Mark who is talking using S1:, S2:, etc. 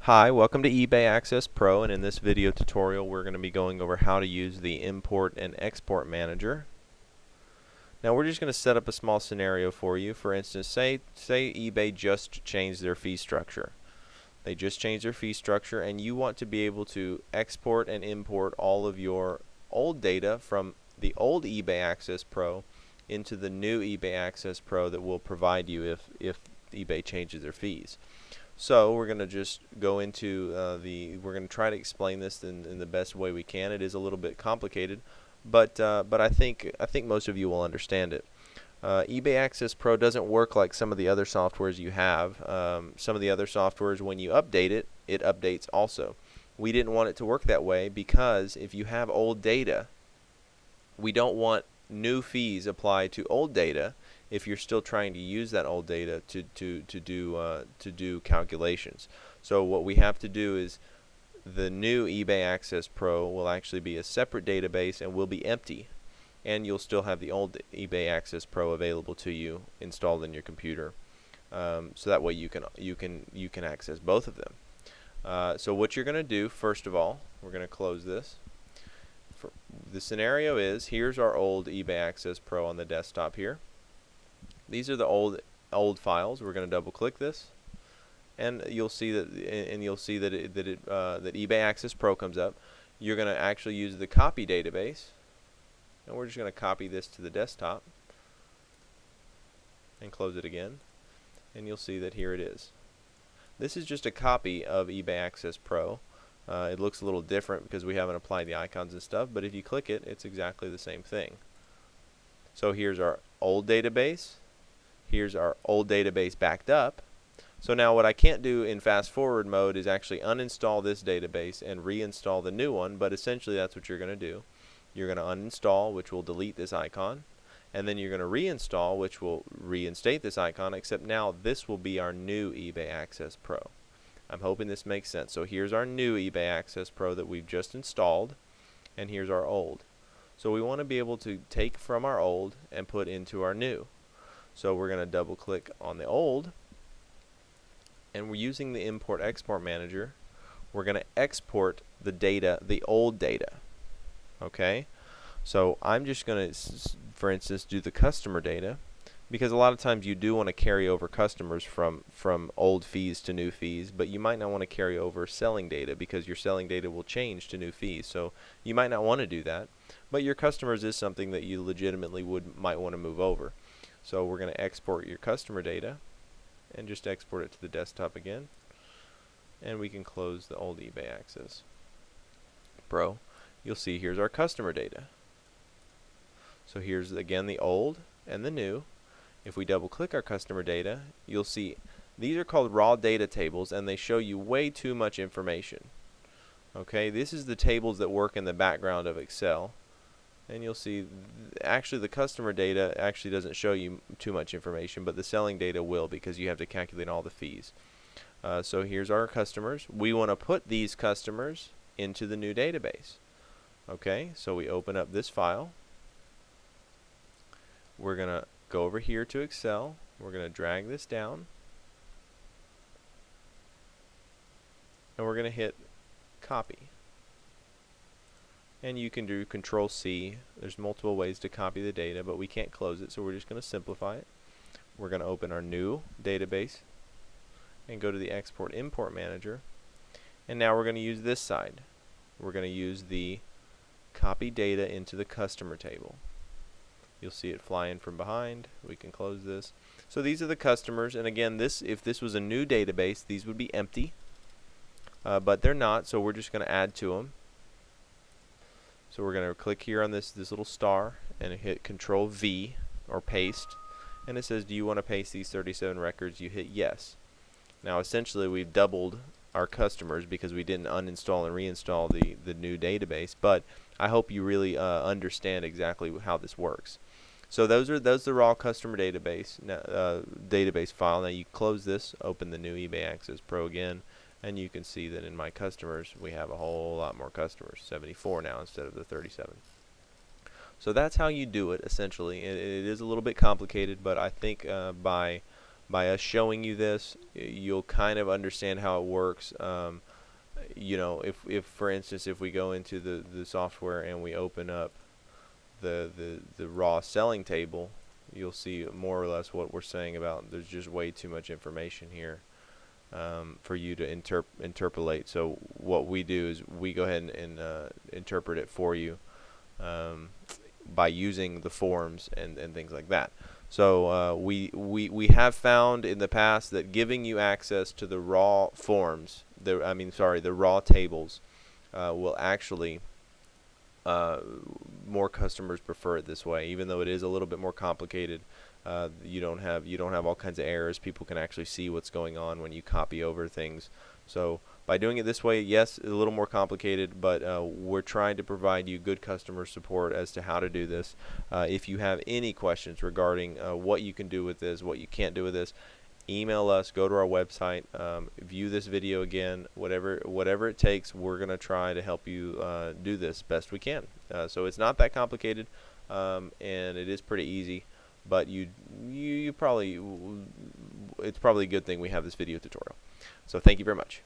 S1: Hi, welcome to eBay Access Pro, and in this video tutorial we're going to be going over how to use the import and export manager. Now we're just going to set up a small scenario for you. For instance, say eBay just changed their fee structure. They just changed their fee structure and you want to be able to export and import all of your old data from the old eBay Access Pro into the new eBay Access Pro that will provide you if eBay changes their fees. So we're going to just go into we're going to try to explain this in the best way we can. It is a little bit complicated, but I think most of you will understand it. eBay Access Pro doesn't work like some of the other softwares you have. Some of the other softwares, when you update it, it updates also. We didn't want it to work that way because if you have old data, we don't want new fees applied to old data if you're still trying to use that old data to do calculations. So what we have to do is the new eBay Access Pro will actually be a separate database and will be empty, and you'll still have the old eBay Access Pro available to you installed in your computer. So that way you can access both of them. So what you're going to do, first of all, we're going to close this. The scenario is, here's our old eBay Access Pro on the desktop here. These are the old files. We're going to double click this, and you'll see that that eBay Access Pro comes up. You're going to actually use the copy database, and we're just going to copy this to the desktop and close it again, and you'll see that here it is. This is just a copy of eBay Access Pro. It looks a little different because we haven't applied the icons and stuff, but if you click it, it's exactly the same thing. So here's our old database. Here's our old database backed up. So now what I can't do in fast forward mode is actually uninstall this database and reinstall the new one, but essentially that's what you're going to do. You're going to uninstall, which will delete this icon, and then you're going to reinstall, which will reinstate this icon, except now this will be our new eBay Access Pro. I'm hoping this makes sense. So here's our new eBay Access Pro that we've just installed, and here's our old. So we want to be able to take from our old and put into our new. So we're going to double click on the old, and we're using the import export manager. We're going to export the data, the old data. Okay, so I'm just going to, for instance, do the customer data, because a lot of times you do want to carry over customers from old fees to new fees, but you might not want to carry over selling data because your selling data will change to new fees. So you might not want to do that, but your customers is something that you legitimately might want to move over. So we're going to export your customer data and just export it to the desktop again, and we can close the old eBay Access Pro. You'll see here's our customer data. So here's again the old and the new. If we double click our customer data, you'll see these are called raw data tables, and they show you way too much information. Okay, this is the tables that work in the background of Excel, and you'll see actually the customer data actually doesn't show you too much information, but the selling data will, because you have to calculate all the fees. So here's our customers. We want to put these customers into the new database. Okay, so we open up this file. We're going to go over here to Excel. We're going to drag this down, and we're going to hit copy. And you can do Control C. There's multiple ways to copy the data, but we can't close it, so we're just going to simplify it. We're going to open our new database and go to the Export Import Manager, and now we're going to use this side. We're going to use the copy data into the customer table. You'll see it fly in from behind. We can close this. So these are the customers, and again, if this was a new database, these would be empty, but they're not, so we're just going to add to them. So we're going to click here on this little star and hit Control V or paste, and it says, do you want to paste these 37 records? You hit yes. Now essentially we've doubled our customers because we didn't uninstall and reinstall the new database, but I hope you really understand exactly how this works. So those the raw customer database database file. Now you close this, open the new eBay Access Pro again, and you can see that in my customers we have a whole lot more customers, 74 now instead of the 37. So that's how you do it essentially. It is a little bit complicated, but I think by by us showing you this, you'll kind of understand how it works. You know, if for instance, if we go into the software and we open up the raw selling table, you'll see more or less what we're saying about there's just way too much information here for you to interpolate. So what we do is we go ahead and interpret it for you by using the forms and things like that. So we have found in the past that giving you access to the raw forms, the raw tables, will actually more customers prefer it this way, even though it is a little bit more complicated. You don't have all kinds of errors. People can actually see what's going on when you copy over things. So by doing it this way, yes, a little more complicated, but we're trying to provide you good customer support as to how to do this. If you have any questions regarding what you can do with this, what you can't do with this, email us, go to our website, view this video again, whatever it takes. We're going to try to help you do this best we can. So it's not that complicated, and it is pretty easy, but it's probably a good thing we have this video tutorial. So thank you very much.